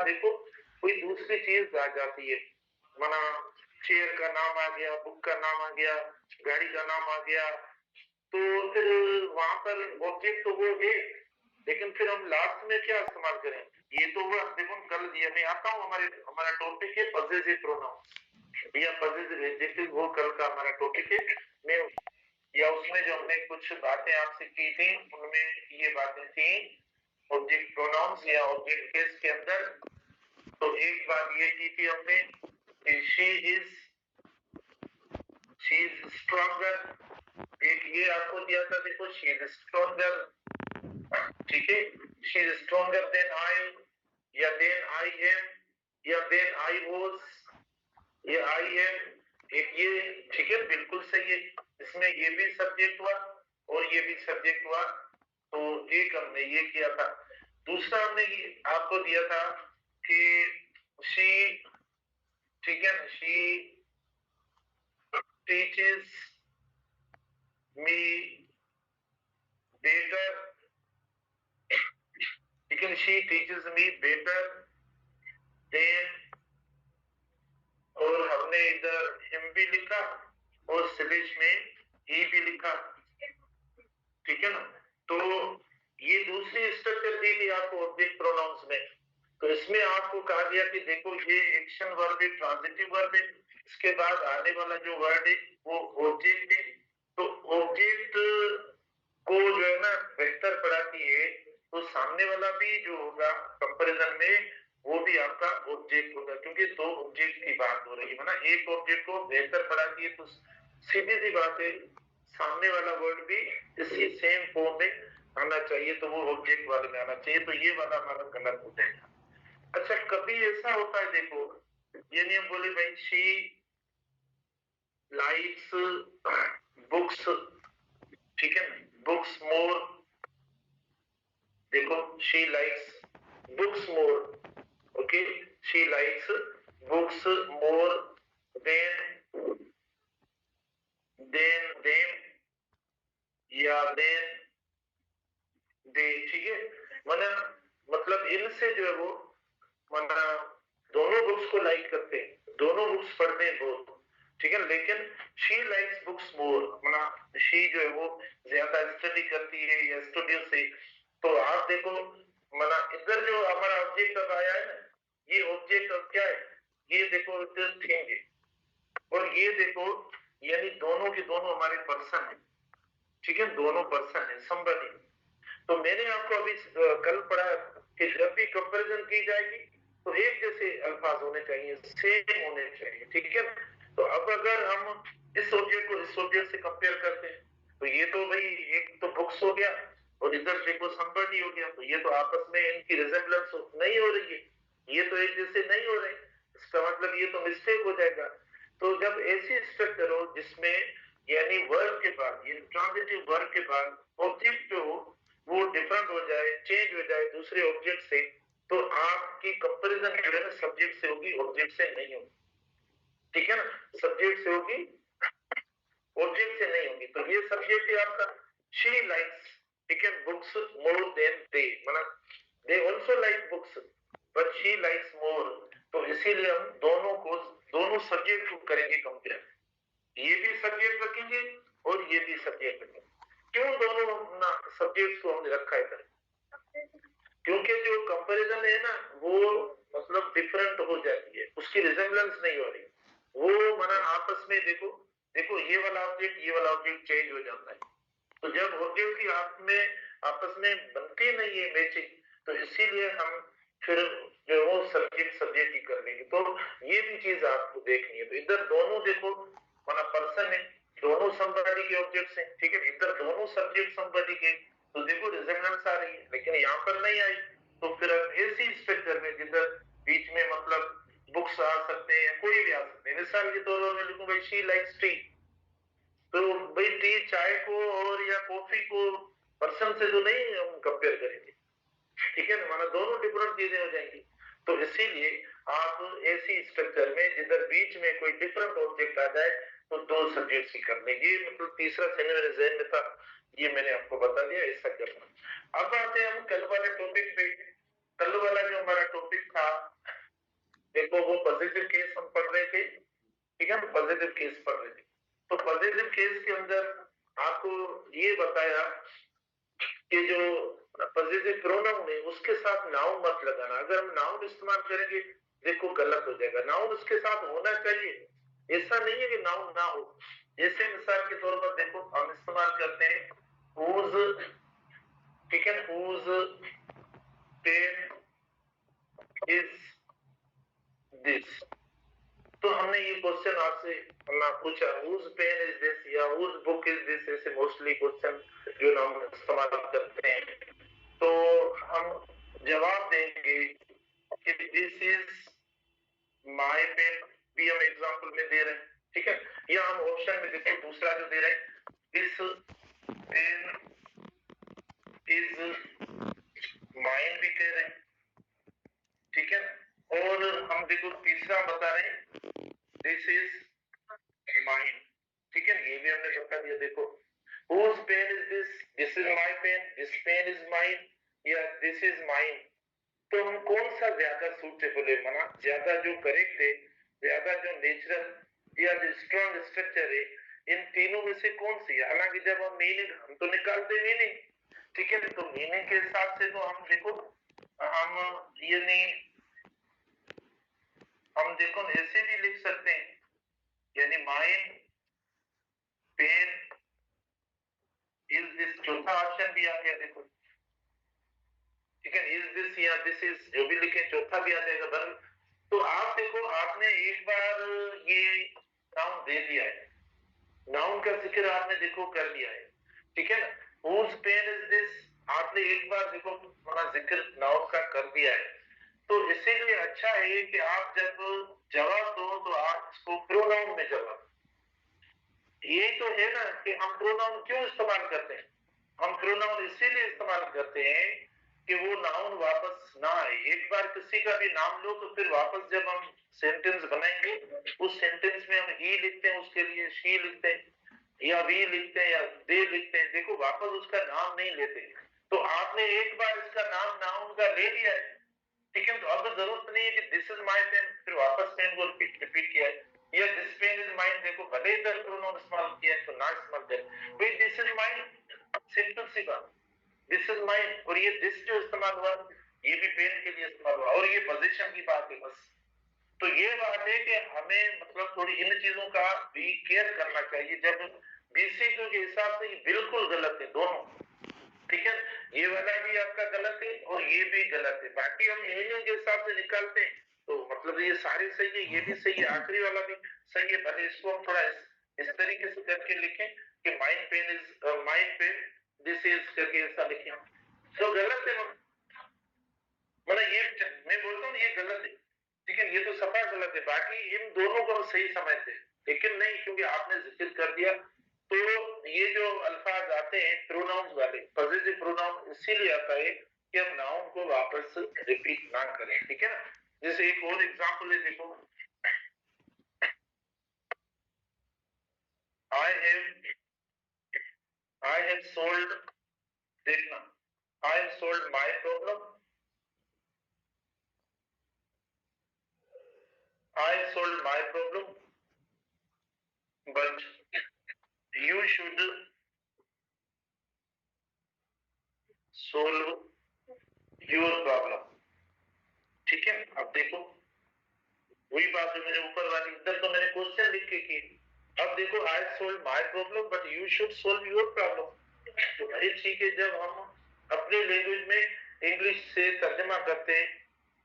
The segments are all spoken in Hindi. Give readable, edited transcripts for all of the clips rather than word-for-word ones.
देखो कोई दूसरी चीज आ जाती है, माना चेयर का नाम आ गया, बुक का नाम आ गया, गाड़ी का नाम आ गया, तो फिर वहां पर ऑब्जेक्ट तो वो है, लेकिन फिर हम लास्ट में क्या इस्तेमाल करें? ये तो हुआ, देखो कल ये मैं आता हूँ, हमारा टॉपिक है पजेसिव प्रोनाउन या पजेसिव एडजेक्टिव, वो कल का हमारा टॉपिक है। मैं या उसमें जो हमने कुछ बातें आपसे की थी उनमें ये बातें थी ऑब्जेक्ट प्रोनाउंस या ऑब्जेक्ट केस के अंदर। तो एक बात ये की थी हमने कि शी इज स्ट्रॉन्गर, एक ये आपको दिया था, देखो शी इज स्ट्रॉन्गर, ठीक है, she is stronger than I, या देन आई एम, या देन आई वाज, या आई एम, एक ये, ठीक है, बिल्कुल सही है। इसमें ये भी सब्जेक्ट हुआ और ये भी सब्जेक्ट हुआ, तो एक हमने ये किया था। दूसरा हमने ये आपको दिया था कि शी, ठीक है, शी teaches me better, ठीक है, she teaches me better than, और हमने इधर हिम भी लिखा और स्लैश में ही भी लिखा, ठीक है ना। तो ये दूसरी स्ट्रक्चर दी थी आपको ऑब्जेक्ट प्रोनाउंस में। तो इसमें आपको कहा गया कि देखो ये एक्शन वर्ब है, ट्रांजिटिव वर्ब है, इसके बाद आने वाला जो वर्ड है वो ऑब्जेक्ट है। तो ऑब्जेक्ट को जो है ना बेहतर पढ़ाती है, तो सामने वाला भी जो होगा कंपैरिजन में वो भी आपका ऑब्जेक्ट होगा, क्योंकि दो ऑब्जेक्ट की बात हो रही है ना। एक ऑब्जेक्ट को बेहतर पढ़ाती है तो सीधी सी बात है सामने वाला वर्ड भी इसी सेम फॉर्म में आना चाहिए, तो वो ऑब्जेक्ट वाले में आना चाहिए, तो ये वाला हमारा गलत हो जाएगा। अच्छा कभी ऐसा होता है, देखो ये नहीं हम बोले भाई शी लाइक्स बुक्स, ठीक है, बुक्स मोर, देखो she likes books more, okay, she likes books more than them, या देन दे, ठीक है, मतलब इनसे जो है वो माना दोनों बुक्स को लाइक करते हैं, दोनों बुक्स पढ़ते हैं बहुत, ठीक है, लेकिन शी लाइक्स बुक्स मोर, माना शी जो है वो ज्यादा स्टडी करती है या स्टूडियो से। तो आप देखो माना इधर जो हमारा ऑब्जेक्ट अब आया है ना, ये ऑब्जेक्ट अब क्या है, ये देखो इधर थिंग है, और ये देखो यानी दोनों के दोनों हमारे पर्सन है, ठीक है, दोनों पर्सन है, somebody। तो मैंने आपको अभी कल पढ़ा कि जब भी कंपैरिजन की जाएगी तो एक जैसे अल्फाज होने चाहिए, सेम होने चाहिए, ठीक है। तो अब अगर हम इस ऑब्जेक्ट को इस ऑब्जेक्ट से कंपेयर करते हैं, तो ये तो भाई एक तो बुक्स हो गया और इधर देखो somebody हो गया, तो ये तो आपस में इनकी रिजेम्बलेंस नहीं हो रही है, ये तो एक जैसे नहीं हो रहे, इसका मतलब ये तो मिस्टेक हो जाएगा। तो जब ऐसी स्ट्रक्चर हो जिसमें यानी वर्ब के बाद, ये ट्रांजिटिव वर्ब के बाद ऑब्जेक्ट जो हो वो डिफरेंट हो जाए, चेंज हो जाए दूसरे ऑब्जेक्ट से, तो आपकी कंपैरिजन जो है ना सब्जेक्ट से होगी, ऑब्जेक्ट से नहीं होगी, ठीक है ना, सब्जेक्ट से होगी, ऑब्जेक्ट से नहीं होगी। तो ये सब्जेक्ट है आपका शी लाइक्स, ठीक है, बुक्स मोर देन दे, मतलब they also like books but she likes more. तो इसीलिए हम दोनों सब्जेक्ट को करेंगे कंपेयर, ये भी सब्जेक्ट रखेंगे और ये भी सब्जेक्ट रखेंगे। क्यों दोनों ना सब्जेक्ट को हमने रखा है इधर? क्योंकि जो कंपैरिजन है ना वो मतलब डिफरेंट हो जाती है, उसकी रिजेम्बलेंस नहीं हो रही, वो माना आपस में देखो, देखो ये वाला ऑब्जेक्ट चेंज हो जाता है। तो जब ऑब्जेक्ट की आप में आपस में बनती नहीं है मैचिंग, तो इसीलिए हम फिर जो वो सब्जेक्ट सब्जेक्ट ही कर लेंगे। तो ये भी चीज आपको देखनी है। तो इधर दोनों देखो माना पर्सन है, दोनों समबडी के ऑब्जेक्ट्स हैं, ठीक है, इधर दोनों सब्जेक्ट समबडी के, तो देखो रिजेम्बलेंस आ रही है, लेकिन यहाँ पर नहीं आई। तो फिर ऐसी स्ट्रक्चर में जिधर बीच में मतलब बुक्स आ सकते हैं, कोई भी आ सकते हैं, मिसाल के तौर पर मैं लिखूं भाई शी लाइक्स टी, तो भाई टी चाय को और या कॉफी को पर्सन से तो नहीं हम कंपेयर करेंगे, ठीक है ना, माना दोनों डिफरेंट चीजें हो जाएंगी। तो इसीलिए आप ऐसी स्ट्रक्चर में जिधर बीच में कोई डिफरेंट ऑब्जेक्ट आ जाए तो दो सब्जेक्ट ही कर लेंगे, मतलब तीसरा सेल मेरे जहन में था, ये मैंने आपको बता दिया ऐसा करना। अब आते हैं हम कल वाले टॉपिक पे। कल वाला जो हमारा टॉपिक था वो पॉजिटिव केस हम पढ़ रहे थे, ठीक है, पॉजिटिव केस पढ़ रहे थे। तो पॉजिटिव केस के अंदर आपको ये बताया कि जो पॉजिटिव प्रोनाउन है उसके साथ नाउन मत लगाना। अगर हम नाउन इस्तेमाल करेंगे देखो गलत हो जाएगा, नाउन उसके साथ होना चाहिए, ऐसा नहीं है कि नाउन ना हो। जैसे मिसाल के तौर पर देखो हम इस्तेमाल करते हैं whose, ठीक है, whose pen is this। तो हमने ये क्वेश्चन आपसे पूछा whose pen is this या whose book is this, ऐसे मोस्टली क्वेश्चन जो हम इस्तेमाल करते हैं, तो हम जवाब देंगे कि दिस इज माय पेन, भी हम एग्जांपल में दे रहे हैं, ठीक है, या हम ऑप्शन में देखो दूसरा जो दे रहे हैं दिस पेन इज माइन भी कह रहे हैं, ठीक है, और हम देखो तीसरा बता रहे हैं दिस इज माइन, ठीक है, ये भी हमने बता दिया। देखो whose pen is this is my pen, this pen is mine या this is mine, तो हम कौन सा ज्यादा सूटेबल है, माना ज्यादा जो करेक्ट है, ज्यादा जो नेचुरल या जो स्ट्रॉन्ग स्ट्रक्चर है, इन तीनों में से कौन सी है। हालांकि जब हम मीनिंग हम तो निकालते मीनिंग, ठीक है, तो मीनिंग के हिसाब से तो हम देखो हम ये नहीं, हम देखो ऐसे भी लिख सकते हैं, यानी माइंड पेन इज दिस, चौथा ऑप्शन भी आ गया देखो, ठीक है, इज दिस या दिस इज जो भी लिखे चौथा भी आ जाएगा बराबर। तो आप देखो आपने एक बार ये नाउन दे दिया है, नाउन का जिक्र आपने देखो कर लिया है, ठीक है ना, whose pen is this आपने एक बार देखो अपना जिक्र नाउन का कर दिया है। तो इसीलिए अच्छा है कि आप जब जवाब दो तो आप इसको प्रोनाउन में जवाब, ये तो है ना कि हम प्रोनाउन क्यों इस्तेमाल करते हैं, हम प्रोनाउन इसीलिए इस्तेमाल करते हैं कि वो नाउन वापस ना आए। एक बार किसी का भी नाम लो तो फिर वापस जब हम सेंटेंस बनाएंगे उस सेंटेंस में हम ही लिखते हैं, उसके लिए शी लिखते हैं या वी लिखते हैं या दे लिखते हैं, देखो वापस उसका नाम नहीं लेते। तो आपने एक बार इसका नाम नाउन का ले लिया है, ठीक है, तो अब जरूरत नहीं है कि दिस इज माय पेन फिर वापस पेन को रिपीट किया है, या दिस पेन इज माइन, देखो भले इधर प्रोनाउन इस्तेमाल किया है तो ना इस्तेमाल करें, भाई दिस इज माइन, सिंपल सी बात, दिस इज माइन, और ये दिस जो इस्तेमाल हुआ ये भी पेन के लिए इस्तेमाल हुआ, और ये पोजीशन की बात है बस। तो ये बात है कि हमें मतलब थोड़ी इन चीजों का भी केयर करना चाहिए। जब बीसीक्यू के हिसाब से ये बिल्कुल गलत है दोनों, ठीक है, ये वाला भी आपका गलत है और ये भी गलत है, बाकी हम मीनिंग के हिसाब से निकालते हैं तो मतलब ये सारे सही है, ये भी सही है, आखिरी वाला भी सही है, भले इसको हम थोड़ा इस तरीके से करके लिखें कि mine pen is mine pen this is करके ऐसा लिखें, तो गलत है, मतलब ये मैं बोलता हूँ ये गलत है, ठीक है, ये तो सफा गलत है, बाकी इन दोनों को हम सही समझते हैं, लेकिन नहीं क्योंकि आपने जिक्र कर दिया तो ये जो अल्फाज आते हैं प्रोनाउंस वाले, पॉजिटिव प्रोनाउन इसीलिए आता है कि हम नाउन को वापस रिपीट ना करें, ठीक है ना। जैसे एक और एग्जांपल है देखो, आई हैव सोल्ड, देखना, I have sold my problem, I have sold my problem but you should solve your problem, ठीक है। अब देखो वही बात जो मैंने ऊपर वाली, इधर तो मैंने क्वेश्चन लिख के की, अब देखो I solve my problem but you should solve your problem, तो भाई ठीक है, जब हम अपने लैंग्वेज में इंग्लिश से तर्जमा करते हैं,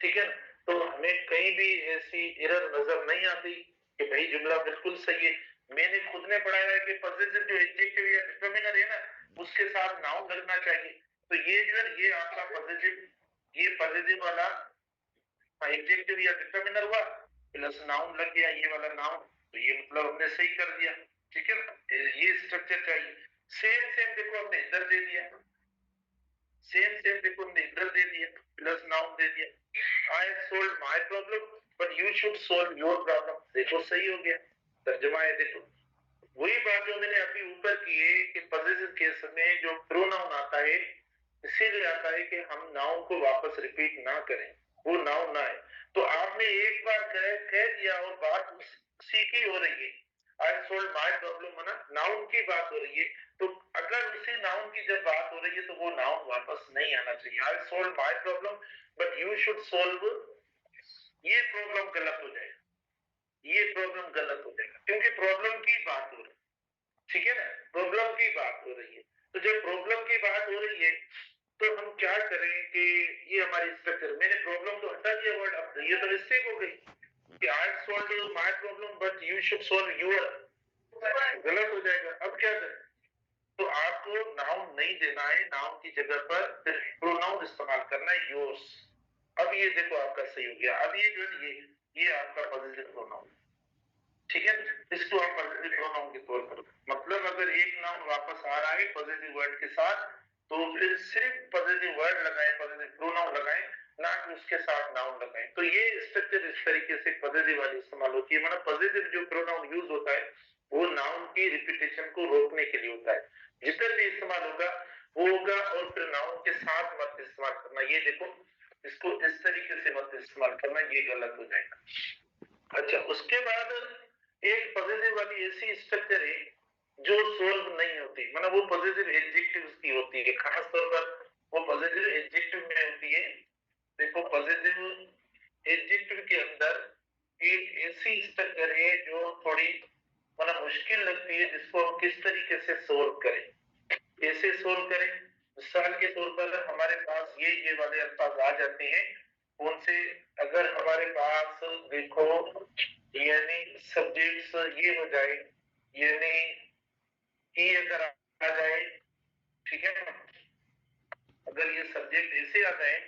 ठीक है, तो हमें कहीं भी ऐसी एरर नजर नहीं आती कि भाई जुमला बिल्कुल सही है। मैंने खुद ने पढ़ाया है कि पॉजिटिव जो एडजेक्टिव या डिटरमिनर है ना उसके साथ नाउन लगना चाहिए, तो ये जो है ये आपका पॉजिटिव, ये पॉजिटिव वाला एडजेक्टिव या डिटरमिनर हुआ प्लस नाउन लग गया, ये वाला नाउन, तो ये मतलब हमने सही कर दिया, ठीक है ना, ये स्ट्रक्चर चाहिए। सेम सेम देखो हमने इधर दे दिया, सेम सेम देखो हमने इधर दे दिया प्लस नाउन दे दिया, I have solved my problem but you should solve your problem, देखो सही हो गया, तर्जुमा है देखो। वही बात जो मैंने अभी ऊपर की है कि पॉजिटिव केस में जो प्रोनाउन आता है इसीलिए आता है कि हम नाउन को वापस रिपीट ना करें, वो नाउन ना है। तो आपने आपने एक बार कह दिया और बात उसी की हो रही है, आई सोल्व माय प्रॉब्लम, माना नाउन की बात हो रही है, तो अगर उसी नाउन की जब बात हो रही है तो वो नाउन वापस नहीं आना चाहिए। I solve my problem but you should solve, ये प्रॉब्लम गलत हो जाएगा, ये प्रॉब्लम गलत हो जाएगा, क्योंकि प्रॉब्लम की बात हो रही है, ठीक है ना, प्रॉब्लम की बात हो रही है। तो जब प्रॉब्लम की बात हो रही है तो हम क्या करें कि ये हमारी स्ट्रक्चर, मैंने प्रॉब्लम तो हटा दिया वर्ड, अब ये तो मिस्टेक हो गई कि I solve my problem but you should solve your, गलत हो जाएगा। अब क्या करें, तो आपको नाउन नहीं देना है, नाउन की जगह पर फिर प्रोनाउन इस्तेमाल करना है, योर्स। अब ये देखो आपका सही हो गया। अब ये जो है ये आपका पॉजिटिव प्रोनाउन, ठीक है, इसको आप पॉजिटिव प्रोनाउन के तौर पर, मतलब अगर एक नाउन वापस आ रहा है पॉजिटिव वर्ड के साथ तो फिर सिर्फ पॉजिटिव वर्ड लगाएं, पॉजिटिव प्रोनाउन लगाएं, ना कि उसके साथ नाउन लगाएं। तो ये स्ट्रक्चर इस तरीके से पॉजिटिव वाली इस्तेमाल होती है, मतलब पॉजिटिव जो प्रोनाउन यूज होता है वो नाउन की रिपीटेशन को रोकने के लिए होता है। जिधर भी इस्तेमाल होगा वो होगा, और फिर नाउन के साथ मत इस्तेमाल करना। ये देखो, इसको इस तरीके से मत इस्तेमाल करना, ये गलत हो जाएगा। अच्छा, उसके बाद एक पॉजिटिव वाली ऐसी स्ट्रक्चर है जो सोल्व नहीं होती, मतलब वो पॉजिटिव एडजेक्टिव्स की होती है, खास तौर पर वो पॉजिटिव एडजेक्टिव में होती है। देखो, पॉजिटिव एडजेक्टिव के अंदर एक ऐसी स्ट्रक्चर है जो थोड़ी मतलब मुश्किल लगती है, जिसको हम किस तरीके से सोल्व करें, कैसे सोल्व करें। मिसाल के तौर पर हमारे पास ये वाले अल्फाज आ जाते हैं, कौन से, अगर हमारे पास देखो यानी सब्जेक्ट्स ये हो जाए, यानी ही अगर आ जाए, ठीक है ना, अगर ये सब्जेक्ट ऐसे आ जाए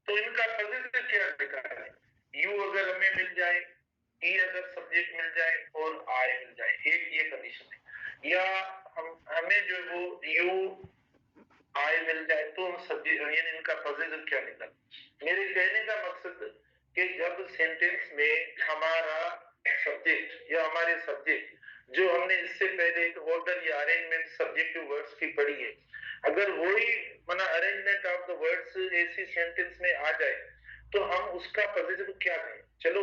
तो इनका पॉजिटिव क्या लिखा है, यू अगर हमें मिल जाए, ही अगर सब्जेक्ट मिल जाए और आई मिल जाए, एक ये कंडीशन है। या हमें जो वो यू आई मिल जाए तो हम सब्जेक्ट, यानी इनका पॉजिटिव क्या निकल। मेरे कहने का मकसद कि जब सेंटेंस में हमारा सब्जेक्ट या हमारे सब्जेक्ट, जो हमने इससे पहले एक ऑर्डर या अरेंजमेंट सब्जेक्टिव वर्ड्स की पढ़ी है, अगर वही माना अरेंजमेंट ऑफ द वर्ड्स ऐसी सेंटेंस में आ जाए तो हम उसका पॉजिटिव क्या दें। चलो,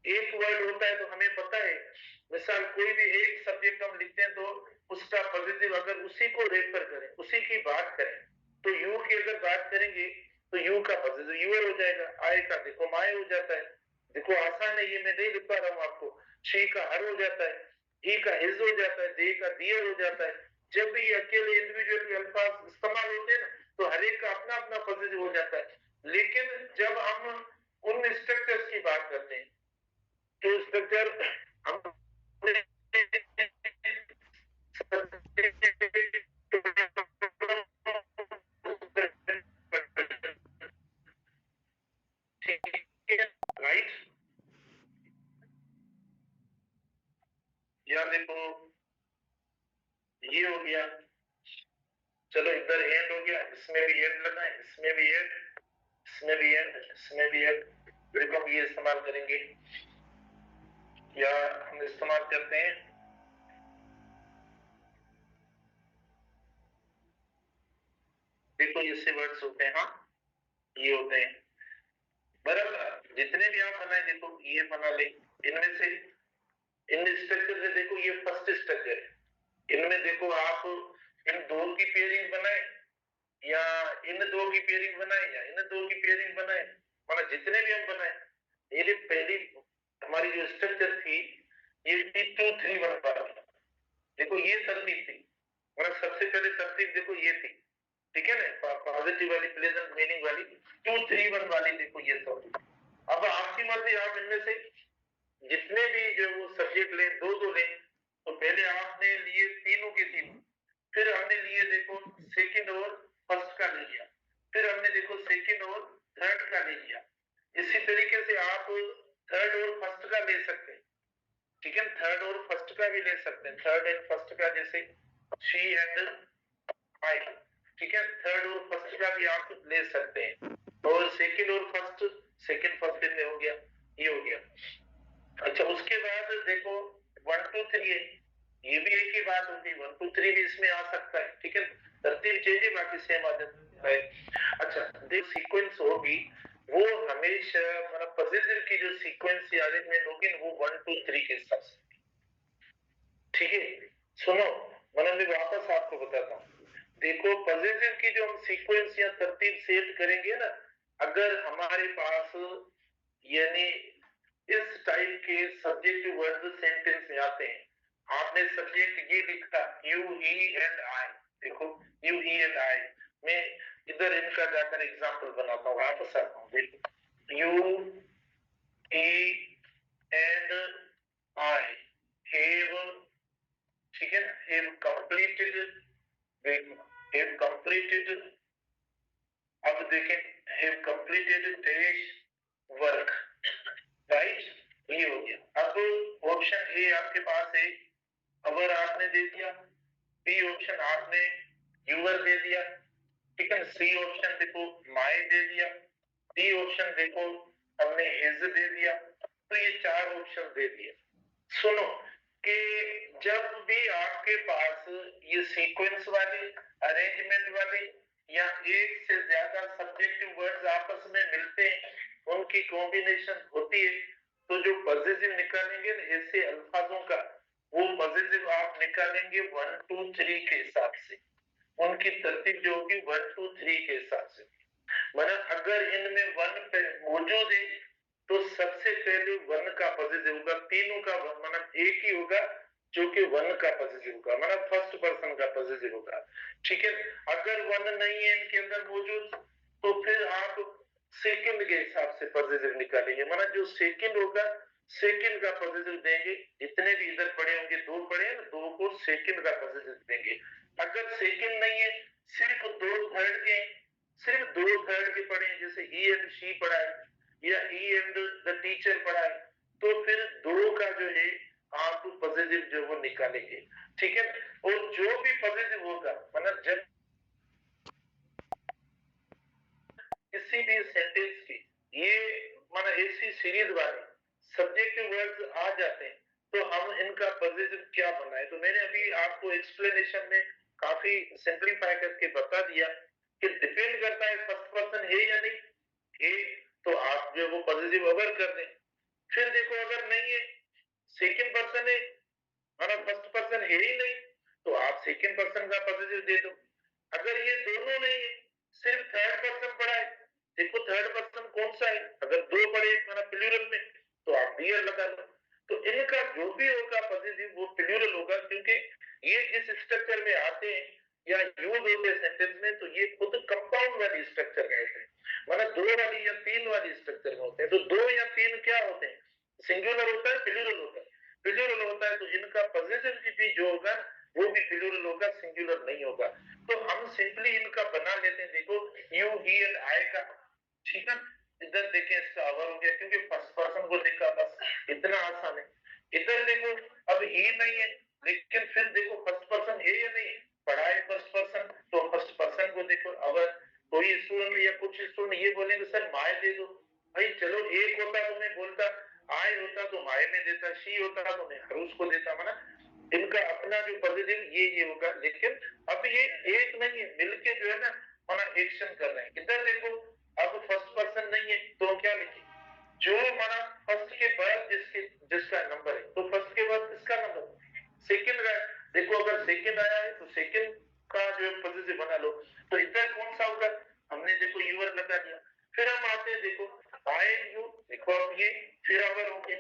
एक वर्ड होता है तो हमें पता है, मिसाल कोई भी एक सब्जेक्ट हम लिखते हैं तो उसका पॉजिटिव अगर उसी को रेफर करें, उसी की बात करें, तो यू की अगर बात करेंगे तो यू का पॉजिटिव यूर हो जाएगा, आई का देखो माय हो जाता है। देखो आसान है, ये मैं नहीं लिख पा रहा हूँ आपको, शी का हर हो जाता है, ही का हिज हो जाता है, दे का दियर हो जाता है। जब भी अकेले इंडिविजुअल अल्फाज इस्तेमाल होते हैं ना तो हर एक का अपना अपना पॉजिटिव हो जाता है। लेकिन जब हम उन स्ट्रक्चर्स की बात करते हैं तो स्ट्रक्चर हम राइट, या देखो ये हो गया, चलो इधर एंड हो गया, इसमें भी एंड लगा है, इसमें भी एंड, इसमें भी एंड, इसमें भी एंड। देखो हम ये इस्तेमाल करेंगे, या हम इस्तेमाल करते हैं, देखो ऐसे वर्ड्स होते हैं, हाँ ये होते हैं, बराबर। जितने भी आप बनाए, देखो ये बना ले, इनमें से इन स्ट्रक्चर से देखो ये फर्स्ट स्ट्रक्चर है, इनमें देखो आप इन दो की पेयरिंग बनाए, या इन दो की पेयरिंग बनाए, या इन दो की पेयरिंग बनाए, मतलब जितने भी हम बनाए, ये पहली हमारी जो स्ट्रक्चर थी ये थी 2 3 1 वाली। देखो ये तरतीब थी, मतलब सबसे पहले तरतीब देखो ये थी, ठीक है ना, पॉजिटिव वाली, प्लेजेंट मीनिंग वाली 2 3 1 वाली, देखो ये तो। अब आपकी मर्जी, आप इनमें से जितने भी जो वो सब्जेक्ट ले, दो दो ले, तो पहले आपने लिए तीनों के तीनों, फिर हमने लिए देखो सेकंड और फर्स्ट का ले लिया, फिर हमने देखो सेकंड और थर्ड का ले लिया। इसी तरीके से आप थर्ड और फर्स्ट का ले सकते हैं, ठीक है, थर्ड और फर्स्ट का भी ले सकते हैं, थर्ड एंड फर्स्ट का, जैसे शी एंड आई, ठीक है, थर्ड और फर्स्ट का भी आप ले सकते हैं, और सेकंड और फर्स्ट, सेकंड फर्स्ट में हो गया, ये हो गया। अच्छा, उसके बाद देखो 1 2 3 है, ये भी एक ही बात होगी, 1 2 3 भी इसमें आ सकता है, ठीक है, तरतीब चेंज है, बाकी सेम आ जाता है। अच्छा, देख सीक्वेंस होगी, वो हमेशा मतलब पॉजिटिव की जो सीक्वेंस या अरेंजमेंट होगी वो 1 2 3 के हिसाब से, ठीक है। सुनो, मतलब मैं वापस आपको बताता हूँ। देखो पॉजिटिव की जो हम सीक्वेंस या तरतीब सेट करेंगे ना, अगर हमारे पास यानी इस टाइप के सब्जेक्ट वर्ड सेंटेंस में आते हैं, आपने सब्जेक्ट ये लिखा यू ही एंड आई, देखो यू ही एंड आई, मैं इधर इनका जाकर एग्जांपल बनाता हूँ, वापस आता हूँ। देखो you he and I have, ठीक है ना, हैव कंप्लीटेड, हैव कंप्लीटेड, अब देखें have completed dash work, right, ये हो गया। अब ऑप्शन ए आपके पास है, अवर आपने दे दिया, बी ऑप्शन आपने यूवर दे दिया, ठीक है। सी ऑप्शन देखो माय दे दिया, डी ऑप्शन देखो हमने हिज दे दिया, तो ये 4 ऑप्शन दे दिए। सुनो कि जब भी आपके पास ये सीक्वेंस वाले, अरेंजमेंट वाले या एक से ज्यादा सब्जेक्टिव वर्ड्स आपस में मिलते हैं, उनकी कॉम्बिनेशन होती है, तो जो पॉजिटिव निकालेंगे ना ऐसे अल्फाजों का, वो पॉजिटिव आप निकालेंगे 1 2 3 के हिसाब से, उनकी तरतीब जो होगी 1 2 3 के हिसाब से। मतलब अगर इनमें 1 मौजूद है तो सबसे पहले 1 का पॉजिटिव होगा, तीनों का मतलब एक ही होगा जो कि 1 का पॉजिटिव होगा, मतलब फर्स्ट पर्सन का पॉजिटिव होगा, ठीक है। अगर 1 नहीं है इनके अंदर मौजूद, तो फिर आप सेकंड के हिसाब से पॉजिटिव निकालेंगे, मतलब जो सेकंड होगा सेकंड का पॉजिटिव देंगे, जितने भी इधर पड़े होंगे, 2 पड़े हैं, 2 को सेकंड का पॉजिटिव देंगे। अगर सेकंड नहीं है, सिर्फ 2 थर्ड के, सिर्फ 2 थर्ड के पड़े हैं, जैसे ही एंड शी पड़ा है या ही एंड द टीचर पड़ा है, तो फिर 2 का जो है आप पॉजिटिव जो वो निकालेंगे, ठीक है। और जो भी पॉजिटिव होगा, मतलब जब किसी भी सेंटेंस की ये मतलब ऐसी सीरीज वाले सब्जेक्टिव वर्ड्स आ जाते हैं, तो हम इनका पॉजिटिव क्या बनाए, तो मैंने अभी आपको एक्सप्लेनेशन में काफी सिंपलीफाई करके बता दिया कि डिपेंड करता है फर्स्ट पर्सन है या नहीं है, तो आप जो वो पॉजिटिव अगर कर दें। फिर देखो अगर नहीं है, सेकंड पर्सन है, मतलब फर्स्ट पर्सन है ही नहीं, तो आप सेकंड पर्सन का पॉजिटिव दे दो। अगर ये दोनों नहीं है, सिर्फ थर्ड पर्सन पड़ा है, देखो थर्ड पर्सन कौन सा है, अगर 2 पड़े मतलब प्लूरल में, तो आप डियर लगा लो। तो इनका जो भी होगा पॉजिटिव वो प्लूरल होगा, क्योंकि ये जिस स्ट्रक्चर में आते हैं या यूज होते हैं सेंटेंस में, तो ये खुद कंपाउंड वाली स्ट्रक्चर में होते हैं, मतलब 2 वाली या 3 वाली स्ट्रक्चर में होते हैं। तो 2 या 3 क्या होते हैं, सिंगुलर होता है, प्लूरल होता है, प्लूरल होता है, तो इनका पॉजिटिव भी जो होगा वो भी प्लूरल होगा, सिंगुलर नहीं होगा। तो हम सिंपली इनका बना लेते हैं, देखो यू ही एंड आई का, ठीक है। इधर देखें इसका अवर हो गया, क्योंकि फर्स्ट पर्सन को देखा, बस इतना आसान है। इधर देखो अब ही नहीं है, लेकिन फिर देखो फर्स्ट पर्सन है या नहीं, पढ़ा है फर्स्ट पर्सन, तो फर्स्ट पर्सन को देखो अवर। कोई स्टूडेंट या कुछ स्टूडेंट ये बोलेंगे सर माय दे दो, भाई चलो एक होता तो मैं बोलता, आई होता तो माय में देता, शी होता तो मैं हरूस को देता, माना इनका अपना जो पॉजिटिव ये होगा। लेकिन अब ये एक नहीं है, मिलके जो है ना माना एक्शन कर रहे हैं। इधर देखो अब फर्स्ट पर्सन नहीं है, तो क्या लिखे, जो माना फर्स्ट के बाद जिसका नंबर है, तो फर्स्ट के बाद किसका नंबर, सेकंड का। देखो अगर सेकंड आया है तो सेकंड का जो पॉजिटिव बना लो, तो इधर कौन सा होगा, हमने देखो यूवर लगा दिया। फिर हम आते हैं देखो आई यू, देखो अब ये फिर अवर हो गया,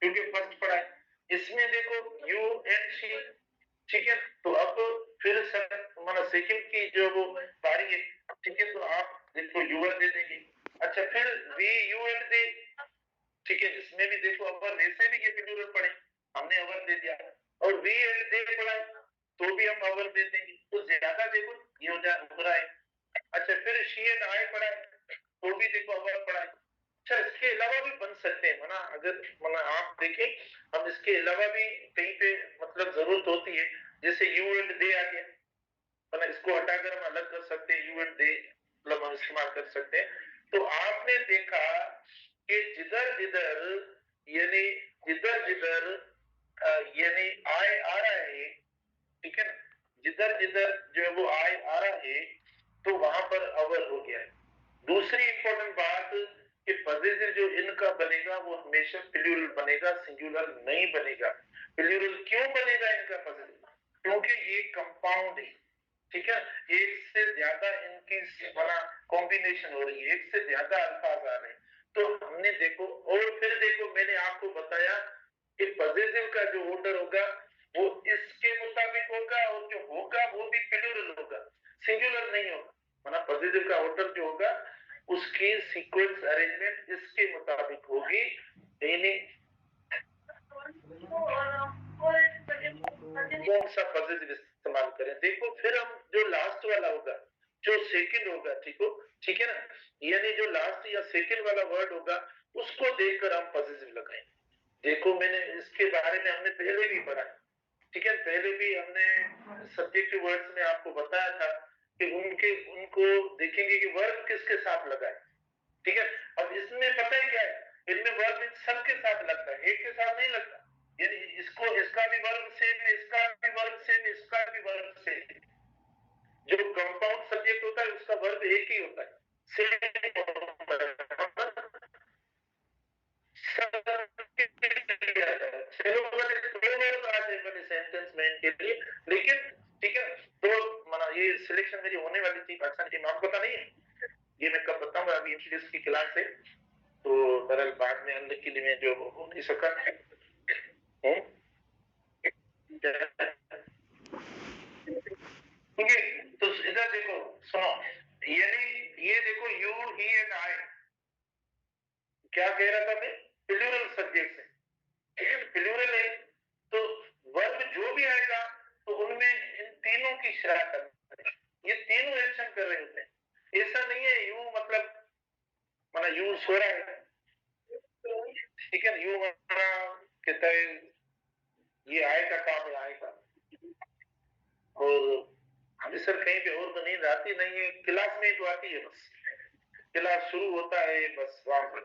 क्योंकि फर्स्ट पढ़ा है। इसमें देखो यू एंड शी, ठीक है। तो अब फिर मतलब सेकंड की जो वो बारी है, ठीक है, तो आप देखो यूवर दे देंगे। अच्छा फिर वी यू एंड दे, ठीक है, इसमें भी देखो अवर, वैसे भी ये प्लूरल पड़े, हमने अवर दे दिया, और वी एंड दे पड़ा है, तो भी हम अवर दे देंगे, तो ज्यादा देखो ये हो रहा है। अच्छा फिर शी एंड आई पड़ा है, तो भी देखो अवर पड़ा है। अच्छा इसके अलावा भी बन सकते हैं, मना अगर मना आप देखें हम इसके अलावा भी कहीं पे मतलब जरूरत होती है, जैसे यू एंड दे आ गया, मतलब इसको हटाकर हम अलग कर सकते हैं, यू एंड दे मतलब हम इस्तेमाल कर सकते हैं। तो आपने देखा कि जिधर जिधर यानी जिधर जिधर यानी आय आ रहा है, ठीक है ना, जिधर जिधर जो है वो आय आ रहा है, तो वहां पर अवर हो गया है। दूसरी इंपॉर्टेंट बात, कि पॉजिटिव जो इनका बनेगा वो हमेशा प्लूरल बनेगा, सिंगुलर नहीं बनेगा। प्लूरल क्यों बनेगा इनका पॉजिटिव? क्योंकि ये कंपाउंड है, ठीक है, एक से ज्यादा इनकी बना कॉम्बिनेशन हो रही है, एक से ज्यादा अल्फाज आ रहे हैं। तो हमने देखो, और फिर देखो मैंने आपको बताया कि पॉजिटिव का जो ऑर्डर होगा वो इसके मुताबिक होगा, और जो होगा वो भी प्लूरल होगा, सिंगुलर नहीं होगा। मतलब पॉजिटिव का ऑर्डर जो होगा उसकी सीक्वेंस अरेंजमेंट इसके मुताबिक होगी, यानी कौन सा पॉजिटिव इस्तेमाल करें। देखो फिर हम जो लास्ट वाला होगा, जो सेकंड होगा, ठीक है ना, यानी जो लास्ट या सेकंड वाला वर्ड होगा उसको देखकर हम पॉजिटिव लगाएंगे। देखो मैंने इसके बारे में हमने पहले भी पढ़ा, ठीक है, पहले भी हमने सब्जेक्टिव वर्ड्स में आपको बताया था कि उनको देखेंगे कि वर्ब किसके साथ लगा है, ठीक है। अब इसमें पता है क्या है, इनमें वर्ब सबके साथ लगता है, एक के साथ नहीं लगता। यानी इसको इसका भी वर्ब सेम है, इसका भी वर्ब सेम है, इसका भी वर्ब सेम है। जो कंपाउंड सब्जेक्ट होता है उसका वर्ब एक ही होता है, चलो मैंने सेंटेंस में के लिए, लेकिन ठीक है, तो माना ये सिलेक्शन मेरी होने वाली थी पाकिस्तान की, नाम पता नहीं है, ये मैं कब बताऊंगा, अभी इंट्रोड्यूस की क्लास है, तो बहरहाल बाद में अंदर के लिए मैं जो हो नहीं सका। ठीक है, तो इधर देखो, सुनो, यानी ये देखो यू ही एंड आई, क्या कह रहा था मैं, प्लूरल सब्जेक्ट है, ठीक है, प्लूरल है, तो वर्ब जो भी आएगा तो उनमें इन तीनों की शराकत, ये तीनों एक्शन कर रहे होते हैं। ऐसा नहीं है यू मतलब माना यू सो रहा है, ठीक है, यू माना कहता है ये आएगा काम है, आएगा, और हमें सर कहीं पे और तो नींद आती नहीं है, क्लास में तो आती है, बस क्लास शुरू होता है बस वहां पर।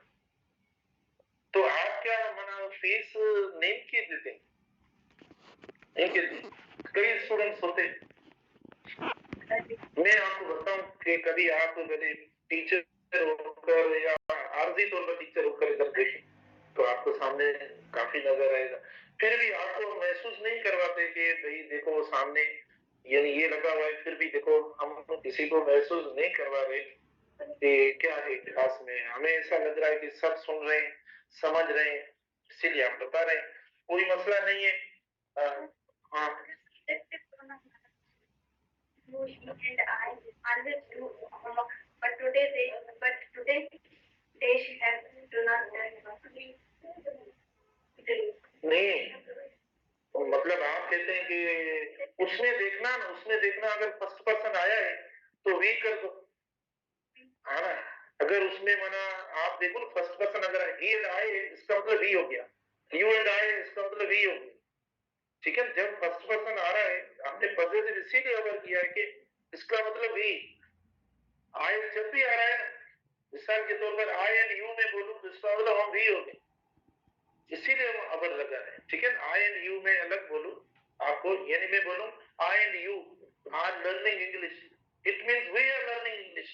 तो आप क्या माना फीस नहीं की देते हैं? नहीं देते, कई स्टूडेंट्स होते हैं। मैं आपको बताऊं कि कभी आप मेरे टीचर होकर या आरजी तौर पर टीचर होकर इधर देखें तो आपको सामने काफी नजर आएगा, फिर भी आपको महसूस नहीं करवाते कि भाई देखो सामने यानी ये लगा हुआ है, फिर भी देखो हम किसी को महसूस नहीं करवा रहे कि क्या है क्लास में, हमें ऐसा लग रहा है कि सब सुन रहे हैं, समझ रहे हैं, इसीलिए हम बता रहे हैं, कोई मसला नहीं है। हाँ, and I always do homework, but today they have do not नहीं, तो मतलब आप कहते हैं कि उसमें देखना अगर फर्स्ट पर्सन आया है तो वी कर दो, हाँ ना, अगर उसमें माना आप देखो ना फर्स्ट पर्सन अगर ही एंड आई इसका मतलब ही हो गया, यू एंड आई इसका मतलब ही हो गया, ठीक है। जब फर्स्ट पर्सन आ रहा है हमने पॉजिटिव इसीलिए अगर किया है कि इसका मतलब ही, आई जब भी आ रहा है, मिसाल के तौर पर आई एंड यू में बोलूं तो इसका मतलब हम भी हो गए, इसीलिए हम अबर लगा रहे हैं, ठीक है। आई एंड यू में अलग बोलूं आपको, यानी मैं बोलूं I and you are learning English, it means we are learning English,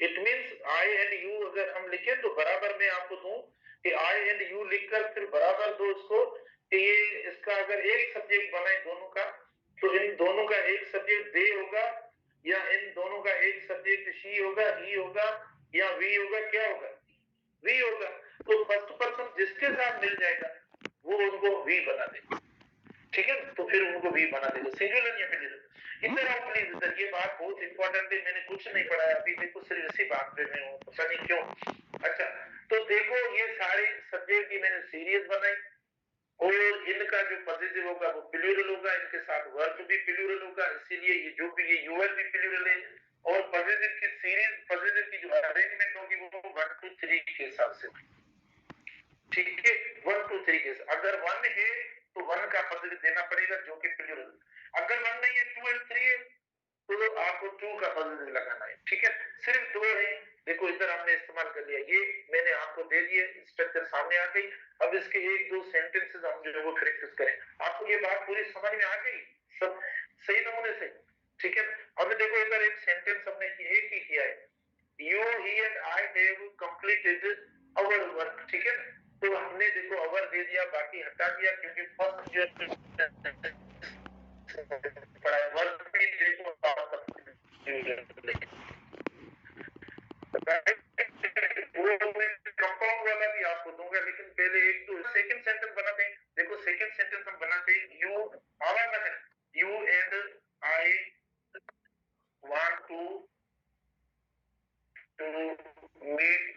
it means I and you अगर हम लिखें तो बराबर में आपको दूं कि आई एंड यू लिखकर फिर बराबर दो इसको कि ये इसका अगर एक सब्जेक्ट बनाए दोनों का, तो इन दोनों का एक सब्जेक्ट दे होगा, या इन दोनों का एक सब्जेक्ट शी होगा, ही होगा, या वी होगा, क्या होगा, वी होगा। तो फर्स्ट पर्सन जिसके साथ मिल जाएगा वो उनको वी बना देगा, ठीक है, तो फिर उनको वी बना देगा, सिंगुलर या प्लूरल। इधर आओ प्लीज, इधर ये बात बहुत इंपॉर्टेंट है, मैंने कुछ नहीं पढ़ाया अभी, देखो सिर्फ इसी बात पे मैं हूँ, पता नहीं क्यों। अच्छा, तो देखो ये सारे सब्जेक्ट की मैंने सीरीज बनाई, और इनका जो पॉजिटिव होगा वो प्लूरल होगा, इनके साथ वर्ब भी प्लूरल होगा, इसीलिए ये जो भी ये यूएल भी प्लूरल है, और पॉजिटिव की सीरीज, पॉजिटिव की जो अरेंजमेंट होगी वो 1 2 3 के हिसाब से, ठीक है, 1 2 3 के, अगर 1 है तो 1 का पॉजिटिव देना पड़ेगा जो कि प्लूरल, अगर 1 नहीं है 2 और 3 है तो आपको 2 का पॉजिटिव लगाना है, ठीक है। सिर्फ 2 है, देखो इधर हमने इस्तेमाल कर लिया, ये मैंने आपको दे दिए, स्ट्रक्चर सामने आ गई, अब इसके एक दो सेंटेंसेस हम जो है वो प्रैक्टिस करें। आपको ये बात पूरी समझ में आ गई सब सही नमूने से, ठीक है। अब देखो इधर एक सेंटेंस हमने एक ही किया है, you, he and I have completed our work, ठीक है। तो हमने देखो our दे दिया, बाकी हटा दिया, क्योंकि फर्स्ट जो पढ़ा वर्क भी देखो वो मैं कंपाउंड वाला भी आपको दूंगा, लेकिन पहले एक तो सेकंड सेंटेंस बनाते हैं। देखो सेकंड सेंटेंस हम बनाते हैं, यू आवाज है, you and I want to make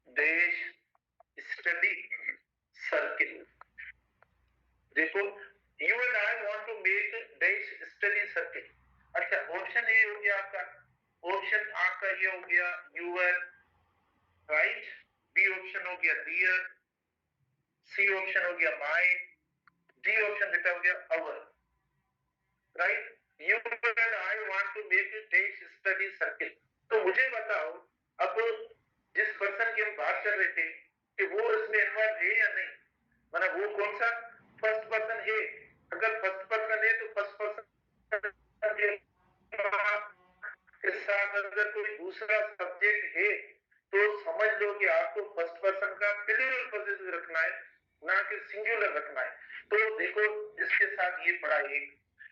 dash study circle। देखो you and I want to make dash study circle। अच्छा ऑप्शन ए हो गया आपका, ऑप्शन आपका ये हो गया यूर राइट, बी ऑप्शन हो गया डियर, सी ऑप्शन हो गया माई, डी ऑप्शन बेटा हो गया our, right. You and I want to make dash study circle। तो मुझे बताओ अब जिस पर्सन की हम बात कर रहे थे कि वो इसमें इन्वॉल्व है या नहीं, मतलब वो कौन सा फर्स्ट पर्सन है। अगर फर्स्ट पर्सन है तो फर्स्ट पर्सन के साथ अगर कोई दूसरा सब्जेक्ट है तो समझ लो कि आपको फर्स्ट पर्सन का प्लूरल पॉजिटिव रखना है, ना कि सिंगुलर रखना है। तो देखो इसके साथ ये पड़ा एक,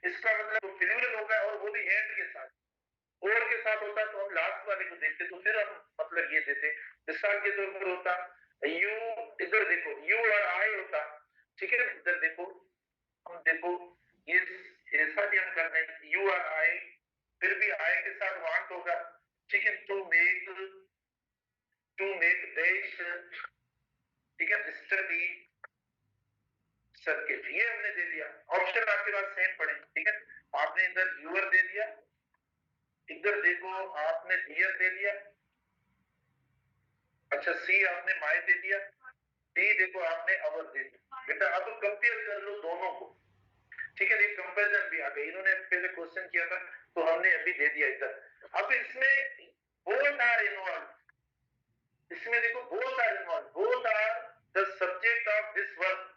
इसका मतलब प्लूरल होगा और वो भी एंड के साथ, और के साथ होता तो हम लास्ट वाले को देखते, तो फिर हम मतलब ये देते। मिसाल के तौर पर होता यू, इधर देखो यू और आई होता, ठीक है। इधर देखो हम देखो ये ऐसा भी हम कर रहे हैं, यू और आई, फिर भी आई के साथ वांट होगा, ठीक है। टू मेक देश, ठीक है, स्टडी सर्किट, ये हमने दे दिया। ऑप्शन आपके पास सेम पड़े, ठीक है। आपने इधर यूर दे दिया, इधर देखो आपने डियर दे दिया, अच्छा सी आपने माई दे दिया, डी देखो आपने अवर दे दिया। बेटा अब कंपेयर कर लो दोनों को, ठीक है। एक कंपैरिजन भी आ गई, इन्होंने पहले क्वेश्चन किया था तो हमने अभी दे दिया इधर। अब इसमें बोथ आर इन्वॉल्व, इसमें देखो both are involve, both are the subject of this work,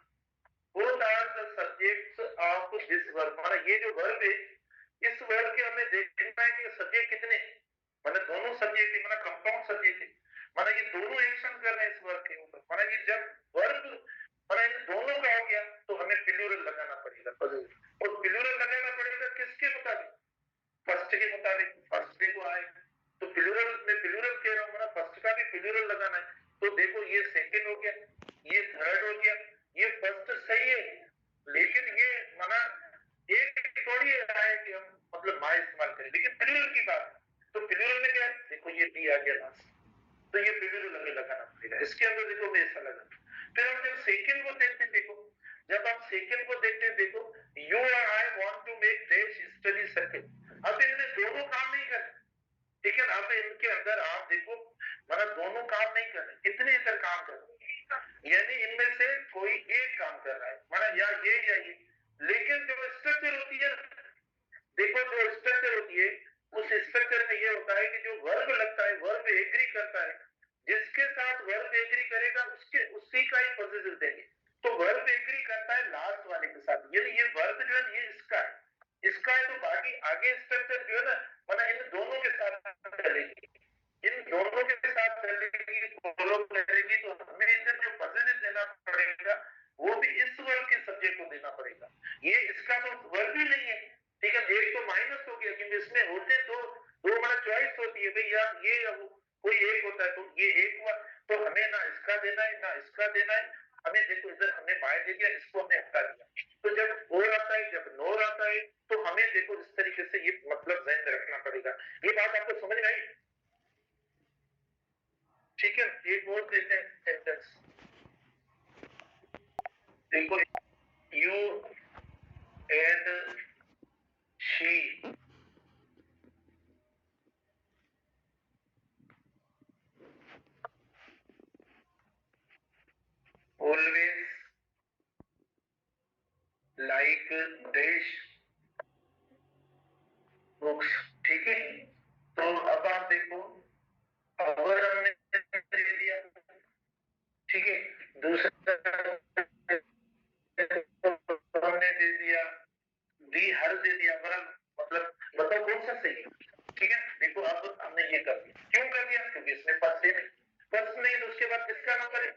both are the subjects of this work. मतलब ये जो वर्ब है, इस वर्ब के हमें देखना है कि सब्जेक्ट कितने, मतलब दोनों सब्जेक्ट है, मतलब कंपाउंड सब्जेक्ट है, मतलब ये दोनों एक्शन कर रहे हैं इस वर्ब के ऊपर। मतलब ये जब वर्ब मतलब इन दोनों का हो गया तो हमें प्लूरल लगाना पड़ेगा, और प्लूरल लगाना पड़ेगा किसके मुताबिक, फर्स्ट के मुताबिक। फर्स्ट देखो आए तो प्लूरल में प्लूरल कह रहा हूं, मतलब फर्स्ट का भी प्लूरल लगाना है। तो देखो ये सेकंड हो गया, ये थर्ड हो गया, ये फर्स्ट सही है, लेकिन ये माना एक थोड़ी है कि हम मतलब माय इस्तेमाल करें, लेकिन प्लूरल की बात। तो प्लूरल में क्या है, देखो ये डी आ गया लास्ट, तो ये प्लूरल हमें लगाना पड़ेगा। इसके अंदर देखो मैं ऐसा लगा। फिर हम जब सेकंड को देखते हैं, देखो जब आप सेकंड को देखते हैं, देखो यू और आई वांट टू मेक देश स्टडी सर्किल। अब इनमें दोनों काम नहीं कर, ठीक है। अब इनके अंदर आप देखो मतलब दोनों काम नहीं कर रहे, कितने इधर काम कर रहे, यानी इनमें से कोई एक काम कर रहा है, मतलब या ये, लेकिन जो स्ट्रक्चर होती है, देखो जो स्ट्रक्चर होती है उस स्ट्रक्चर में ये होता है कि जो वर्ब लगता है, वर्ब एग्री करता है, जिसके साथ वर्ब एग्री करेगा उसके उसी का ही पॉजिटिव देंगे। तो वर्ब एग्री करता है लास्ट वाले के साथ, यानी ये वर्ब जो है ये इसका है, तो बाकी आगे स्ट्रक्चर जो है ना मतलब इन दोनों के साथ चलेगी, इन दोनों के साथ चलेगी, फॉलो करेगी। तो हमें इधर जो पॉजिटिव देना पड़ेगा वो भी इस वर्ब के सब्जेक्ट को देना पड़ेगा। ये इसका तो वर्ब ही नहीं है, ठीक है। एक तो माइनस हो गया, क्योंकि इसमें होते दो दो मतलब चॉइस होती है भैया, ये या वो, कोई एक होता है, तो ये एक हुआ, तो हमें ना इसका देना है ना इसका देना है। हमें देखो इधर हमने माय दे दिया, इसको हमने हटा दिया। तो जब और आता है जब नोर आता है तो हमें देखो इस तरीके से ये मतलब ध्यान में रखना पड़ेगा। ये बात आपको समझ में आई, ठीक है। एक और देते हैं सेंटेंस, देखो you and she always like देश बुक्स, ठीक है। तो अब आप देखो अवर हमने दे दिया, ठीक है। दूसरा हमने दे दिया डी हर दे दिया, मतलब क्यों कर दिया? क्योंकि इसने फर्स्ट नहीं, फर्स्ट नहीं तो उसके बाद किसका नंबर है?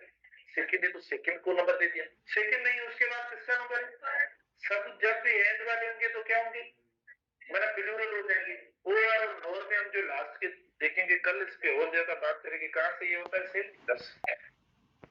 सेकंड है तो सेकंड को नंबर दे दिया। सेकंड नहीं उसके बाद किसका नंबर है? सब जब भी एंड वाले होंगे तो क्या होंगे? मतलब प्लूरल हो जाएंगे। और और में हम जो लास्ट के देखेंगे कल, इस पे और ज्यादा बात करेंगे। कहां से ये होता है? सेम 10